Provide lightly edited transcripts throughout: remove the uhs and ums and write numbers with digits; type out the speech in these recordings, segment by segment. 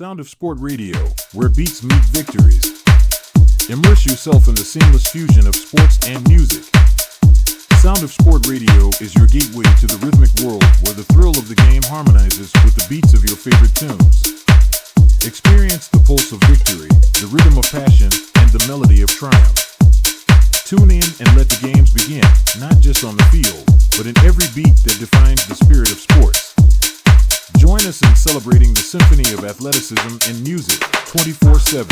Sound of Sport Radio, where beats meet victories. Immerse yourself in the seamless fusion of sports and music. Sound of Sport Radio is your gateway to the rhythmic world where the thrill of the game harmonizes with the beats of your favorite tunes. Experience the pulse of victory, the rhythm of passion, and the melody of triumph. Tune in and let the games begin, not just on the field, but in every beat that defines the spirit of sports. Join us in celebrating the symphony of athleticism and music 24/7.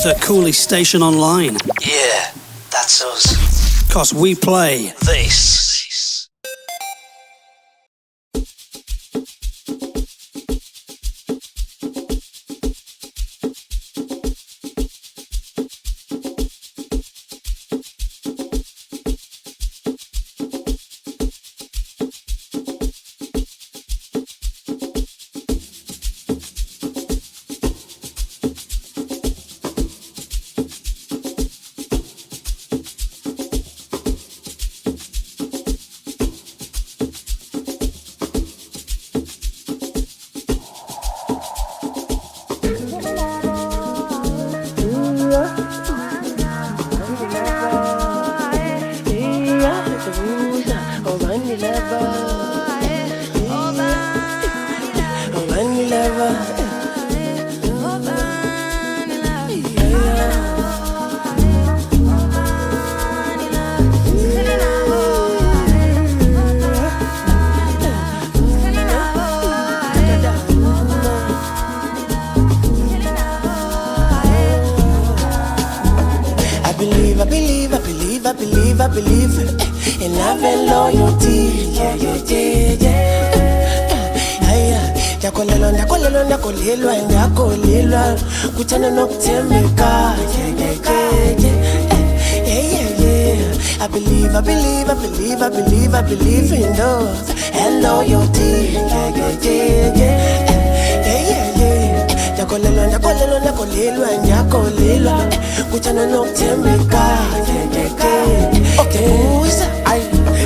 The Cooley Station Online. Yeah, that's us. 'Cause we play this. I believe in love and loyalty. Yeah, yeah, yeah, yeah. Ndakolelwa kuthanda nokuthembeka. I believe in love and loyalty. Ndakolelwa kuthanda nokuthembeka. Okay,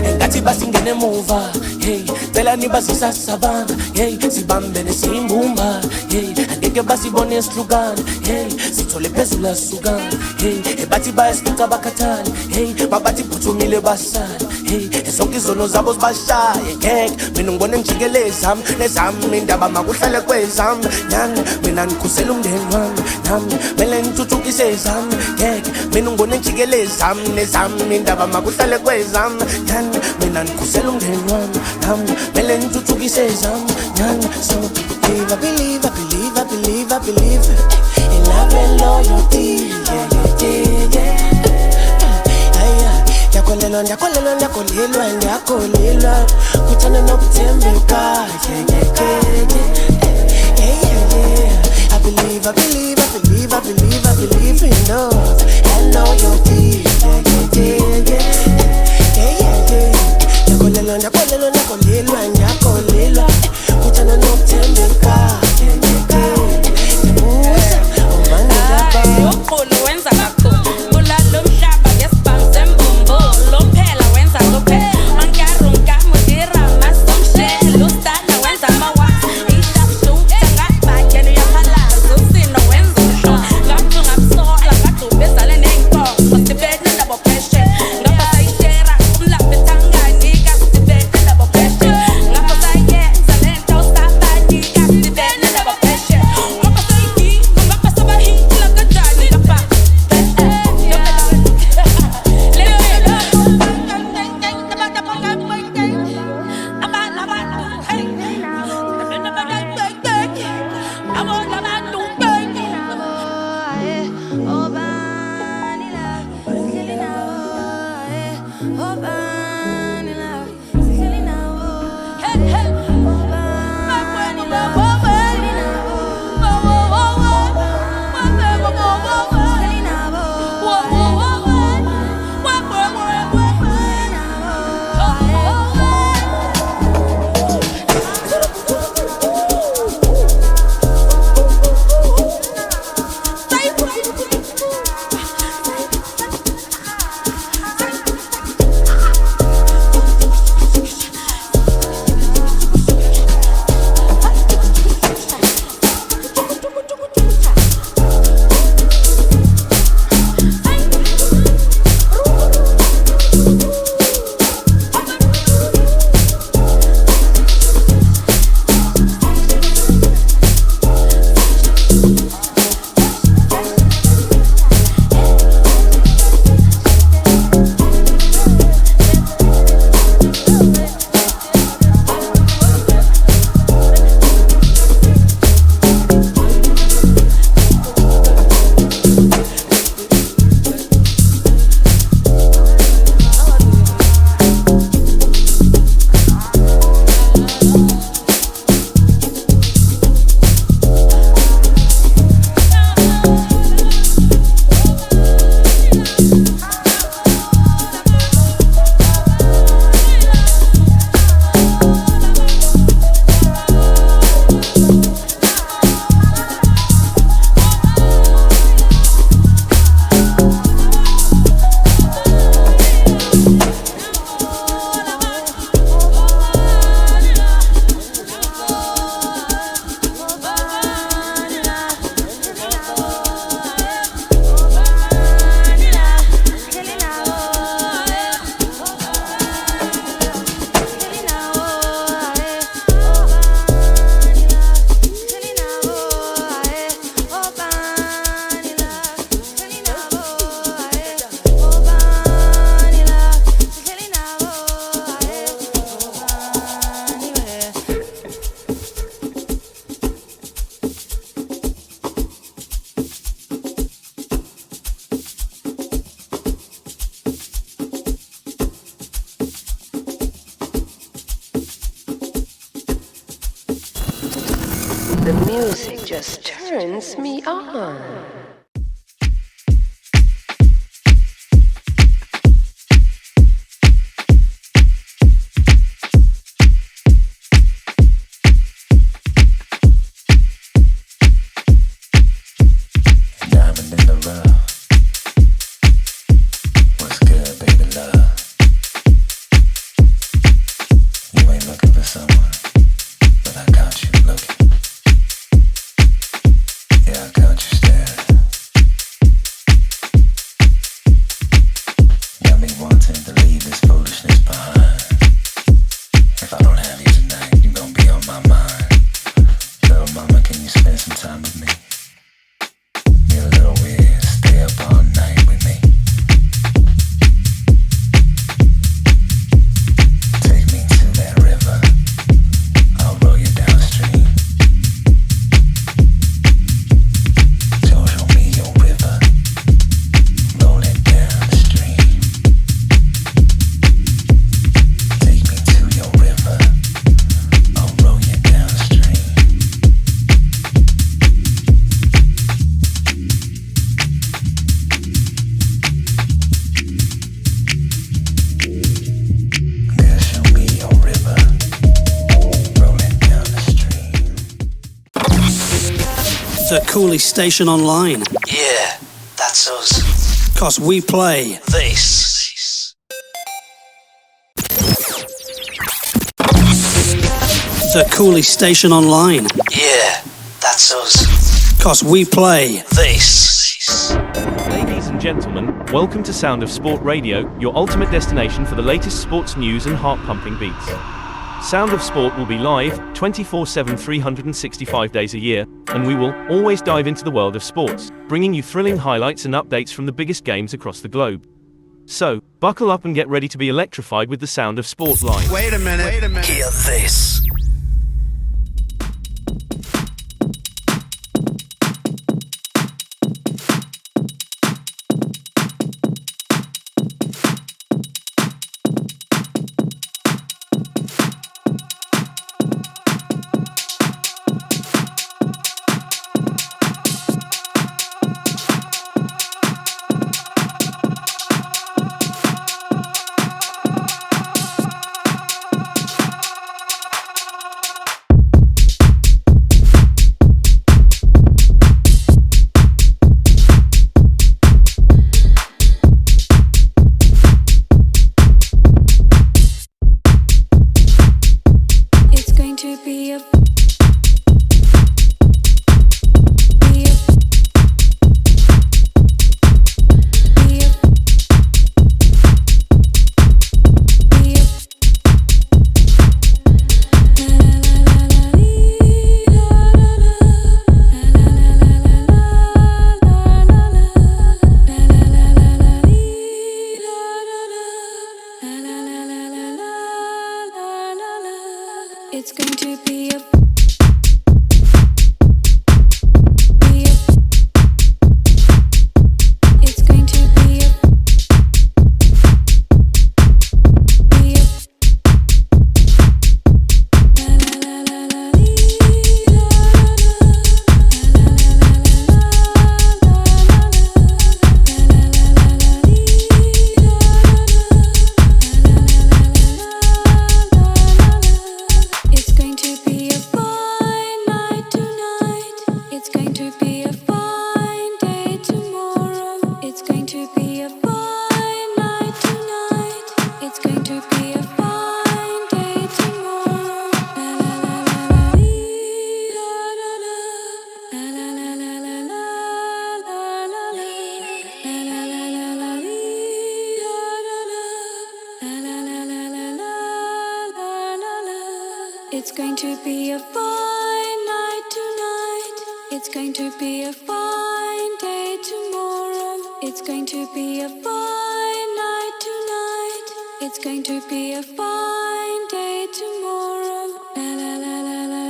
engathi basingene muva. Hey, phela nibasisa savana. Hey, sibambe nesimbumba. Hey, angeke basibone esihlukana. Hey, sithole phezulu asukana. Hey, bathi bayasica bakhathana. Hey, babathi phuthumile basana. Hey, sonke izono zabo zibashaye. Ngeke mina ngibone ngijikeleza nezami indaba makuhlale kwezami. Nyana mina ngikhusela umndeni wami. Nami mele ngithuthukise izami. Ngeke mina ngibone ngijikeleza nezami indaba makuhlale kwezami. Nyana mina ngikhusela umndeni wami. Nami mele ngithuthukise izami. Nyana so I believe in love and loyalty. Ndakolelwa kuthanda nokuthembeka. I believe in love and loyalty. Ndakolelwa kuthanda nokuthembeka. Uqulu wenza kakhulu kulalo mhlaba ngesibambe mbumbo lo phela wenza kuphela angarunga mudira masomshelo ustana wenza mawa ishashu ngabhakeni yaphalazo sino wenza The music just turns me on. The Cooley Station Online. Yeah, that's us. 'Cause we play This. The Cooley Station Online. Yeah, that's us. 'Cause we play This. Ladies and gentlemen, welcome to Sound of Sport Radio, your ultimate destination for the latest sports news and heart-pumping beats. Sound of Sport will be live 24/7, 365 days a year, and we will always dive into the world of sports, bringing you thrilling highlights and updates from the biggest games across the globe. So, buckle up and get ready to be electrified with the Sound of Sport live. Wait a minute. Hear this. It's going to be a It's going to be a fine night tonight. It's going to be a fine day tomorrow. It's going to be a fine night tonight. It's going to be a fine day tomorrow. La la la la la.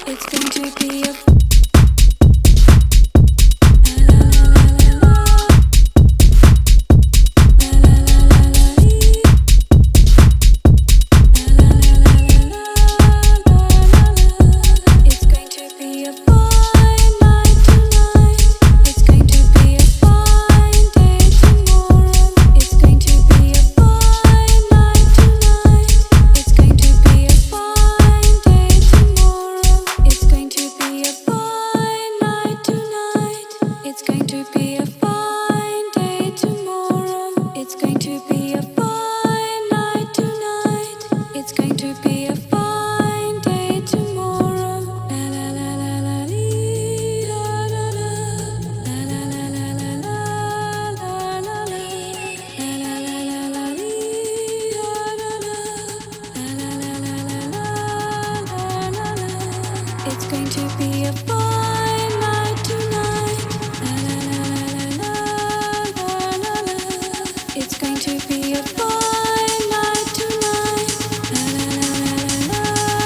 It's going to be a It's going to be a fine night tonight. La la la la la la la. It's going to be a fine night tonight. La la la la la la la.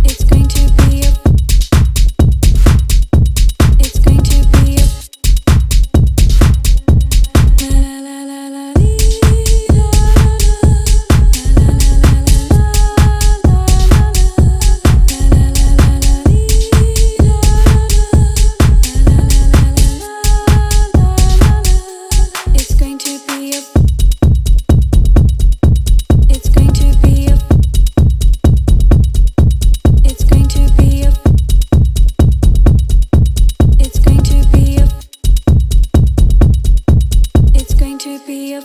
It's going to be a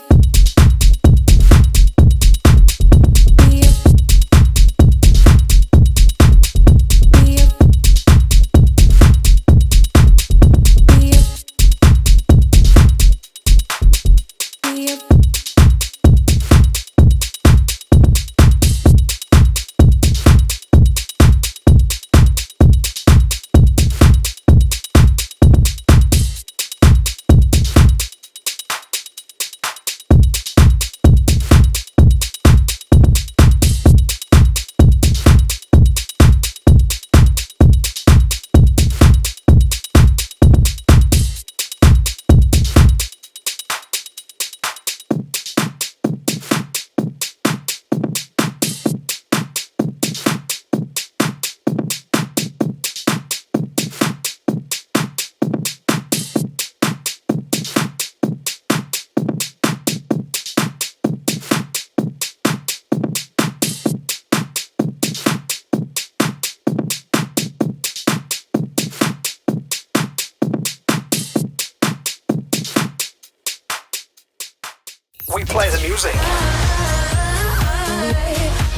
We play the music.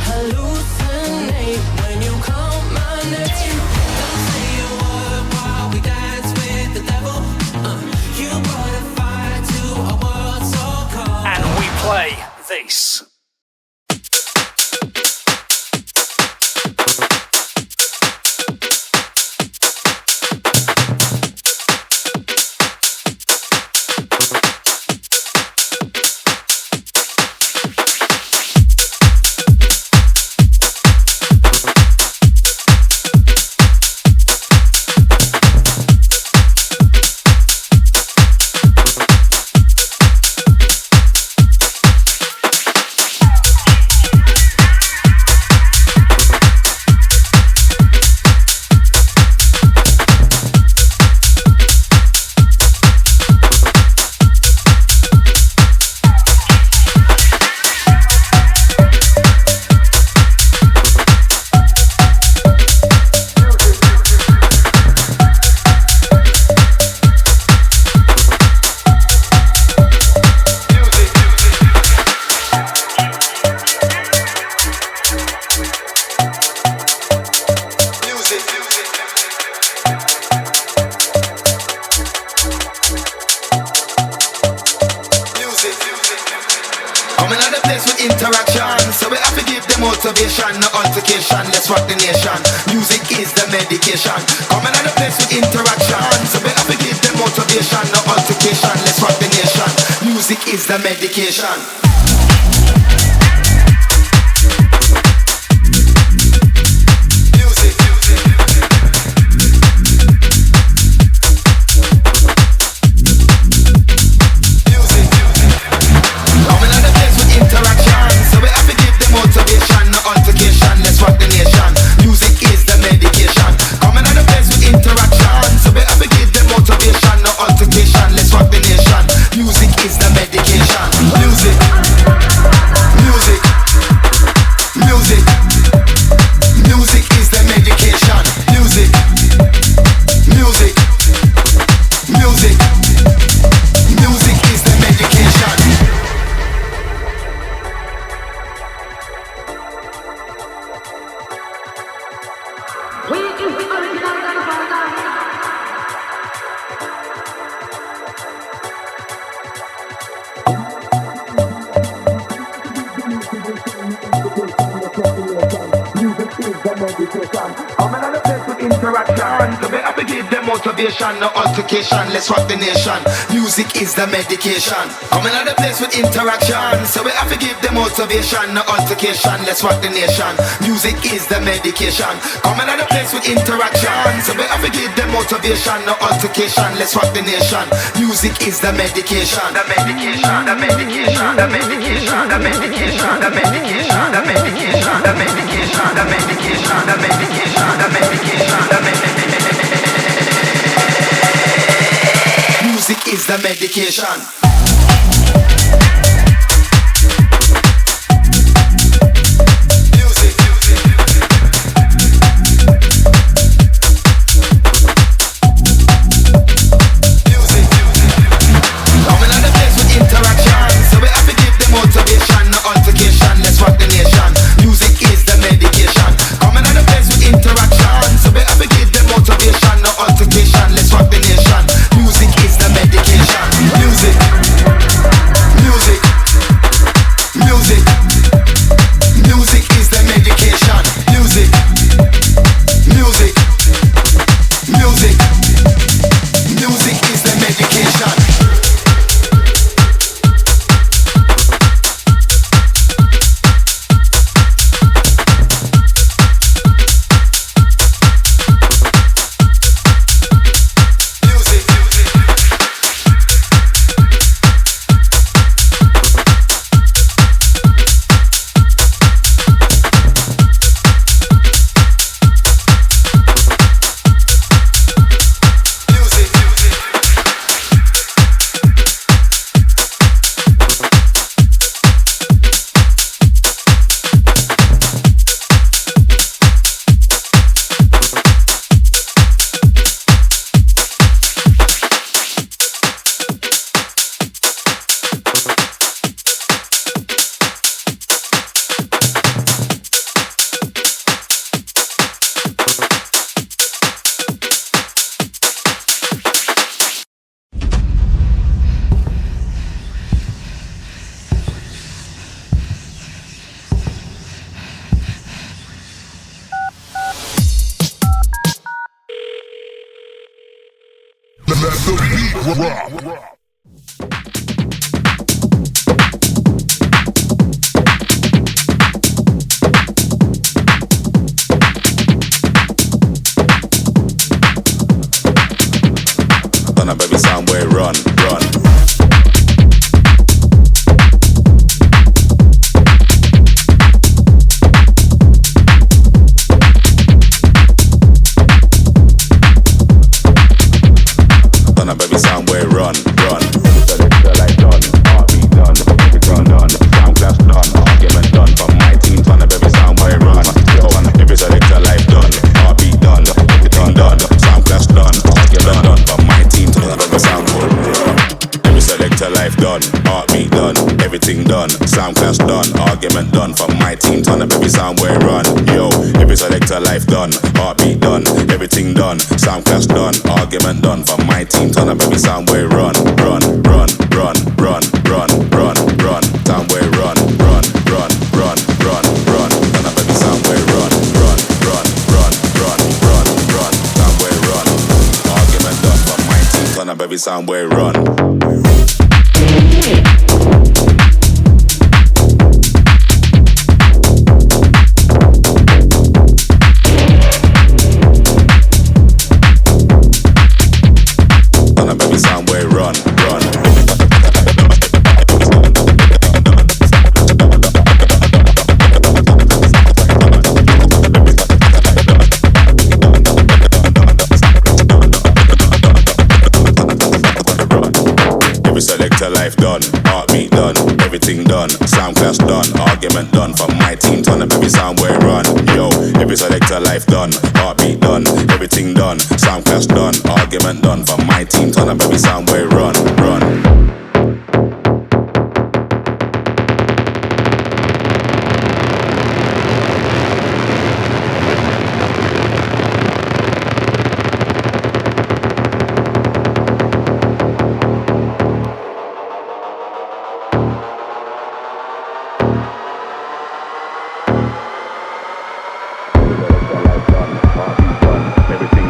Hallucinate when you call my name. Don't say a word while we dance with the devil. You brought a fire to a world so cold. And we play this. Interaction, so we have to give them motivation, no altercation. Let's rock the nation. Music is the medication. Coming on the place with interaction, so we have to give them motivation, no altercation. Let's rock the nation. Music is the medication. Let's rock the nation. Music is the medication. Music. interaction. So we have to give them motivation, no altercation. Let's rock the nation. Music is the medication. Coming out the place with interaction. So we have to give them motivation, no altercation. Let's rock the nation. Music is the medication. Coming out the place with interaction. So we have to give them motivation, no altercation. Let's rock the nation. Music is the medication. The medication, the medication, the medication, the medication, the medication, the medication, the medication, the medication, the medication, the medication, the medication. Music is the medication. Somewhere run. Everything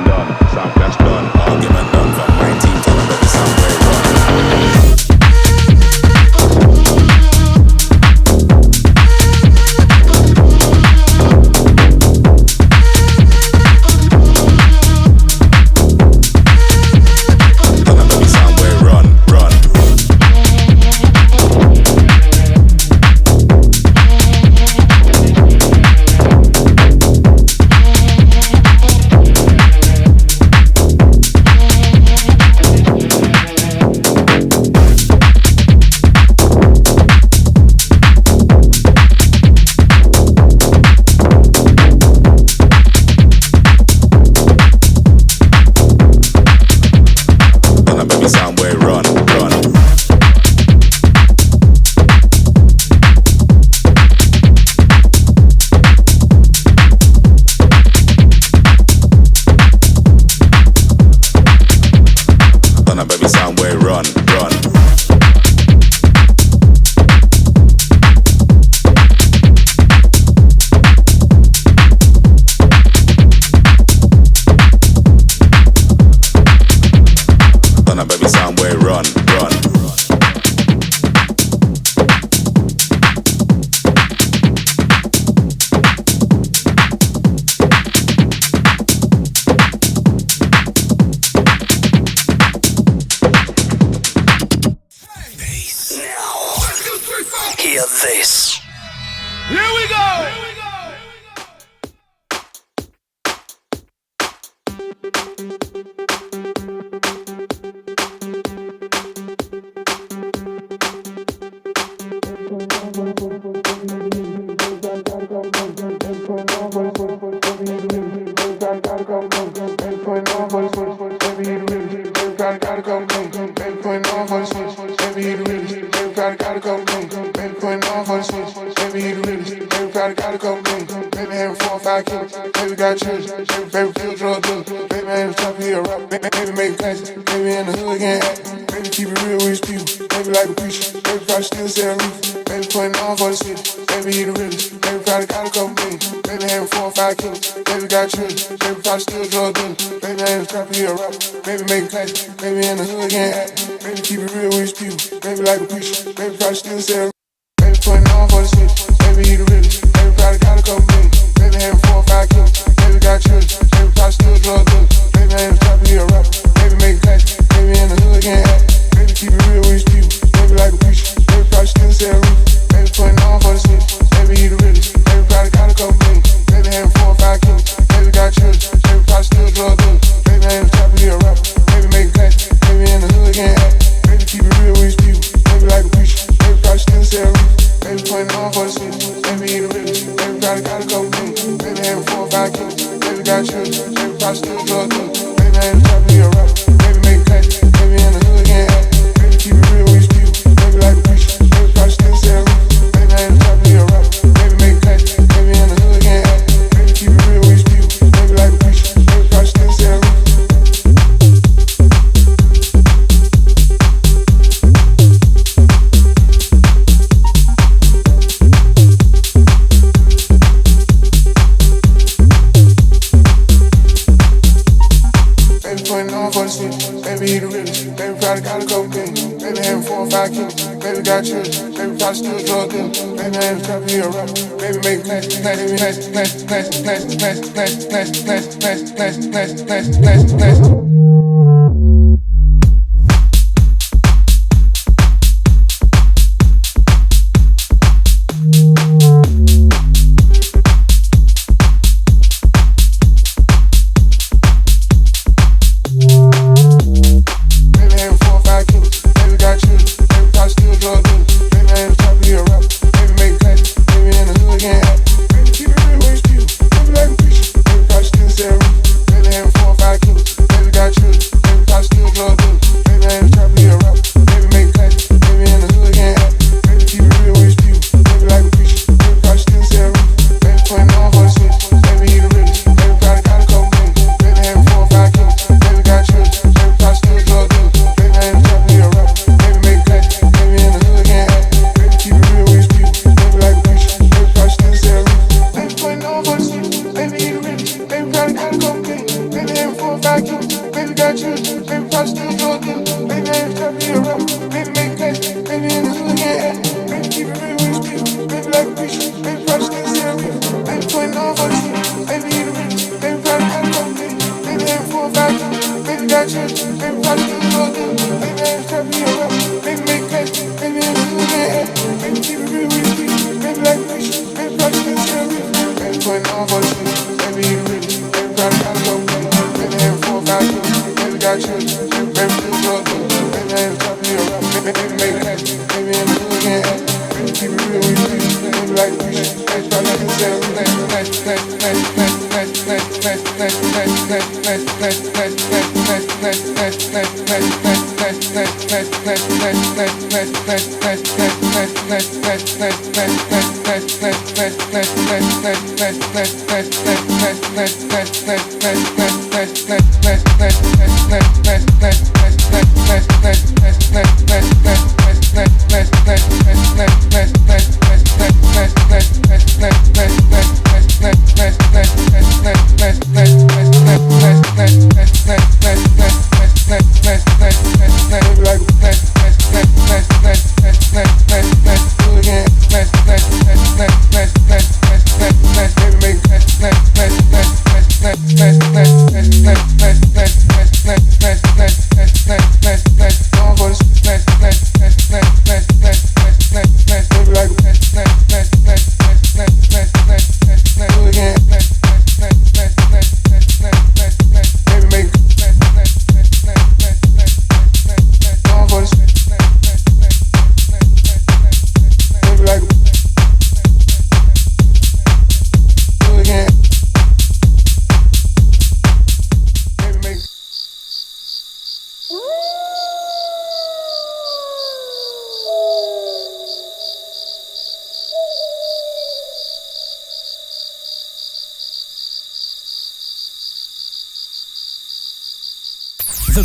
hear this. Here we go!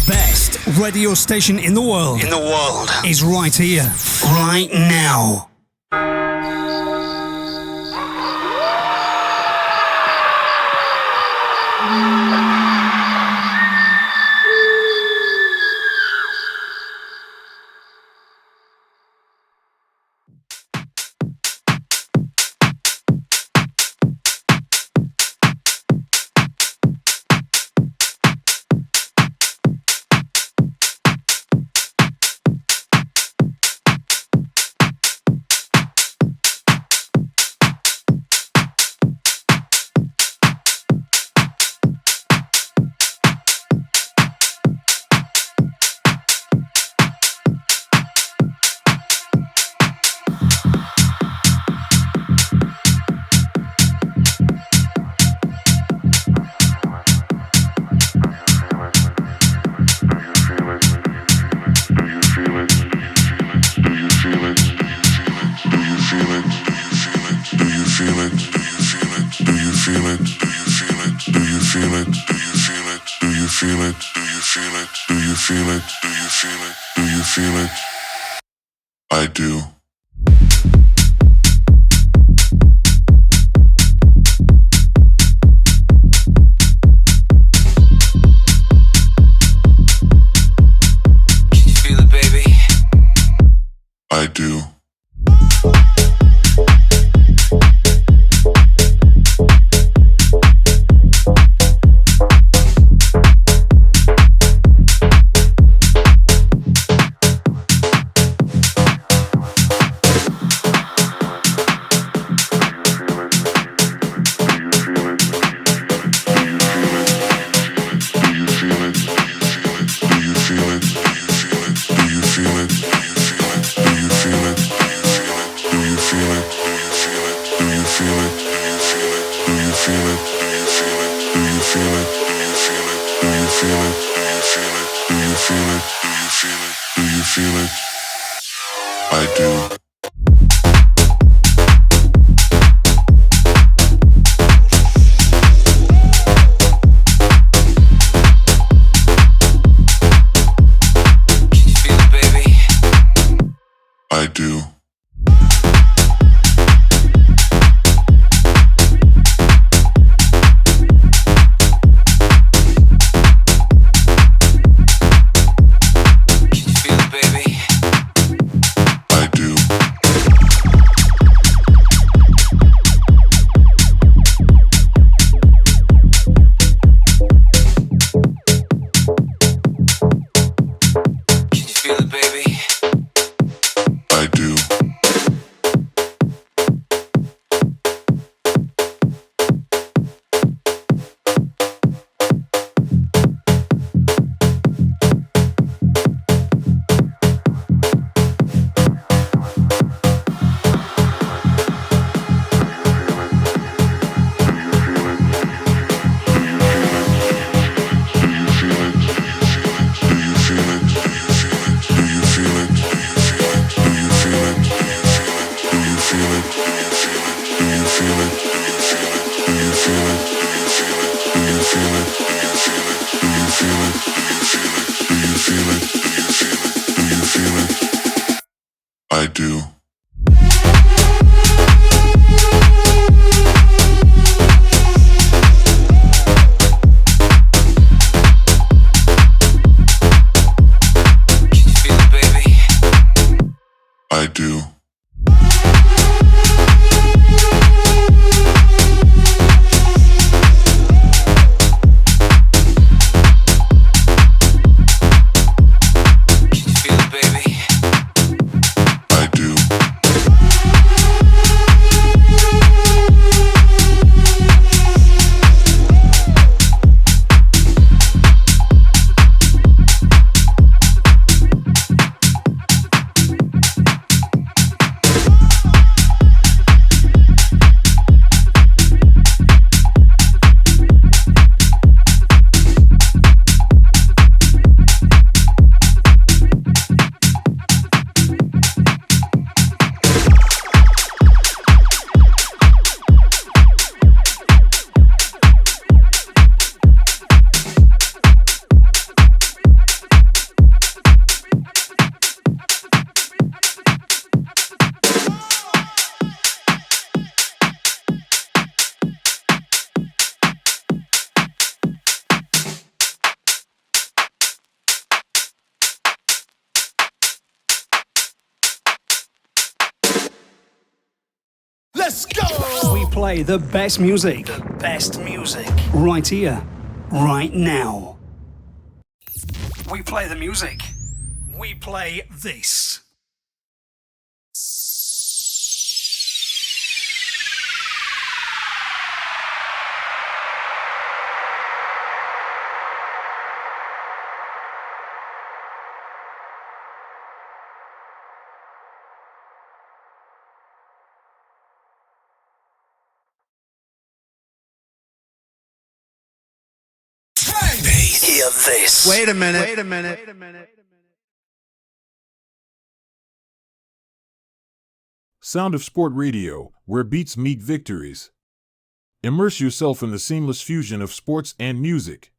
The best radio station in the world. Is right here, right now. I do. I do. I do. I do. Let's go! We play the best music. The best music. Right here, right now. We play the music. We play this. Hear this. Wait a minute. Sound of Sport Radio, where beats meet victories. Immerse yourself in the seamless fusion of sports and music.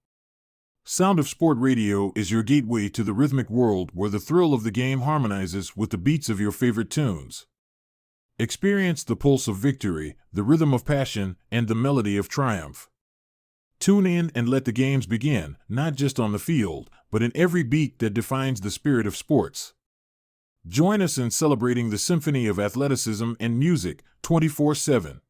Sound of Sport Radio is your gateway to the rhythmic world where the thrill of the game harmonizes with the beats of your favorite tunes. Experience the pulse of victory, the rhythm of passion, and the melody of triumph. Tune in and let the games begin, not just on the field, but in every beat that defines the spirit of sports. Join us in celebrating the symphony of athleticism and music 24/7.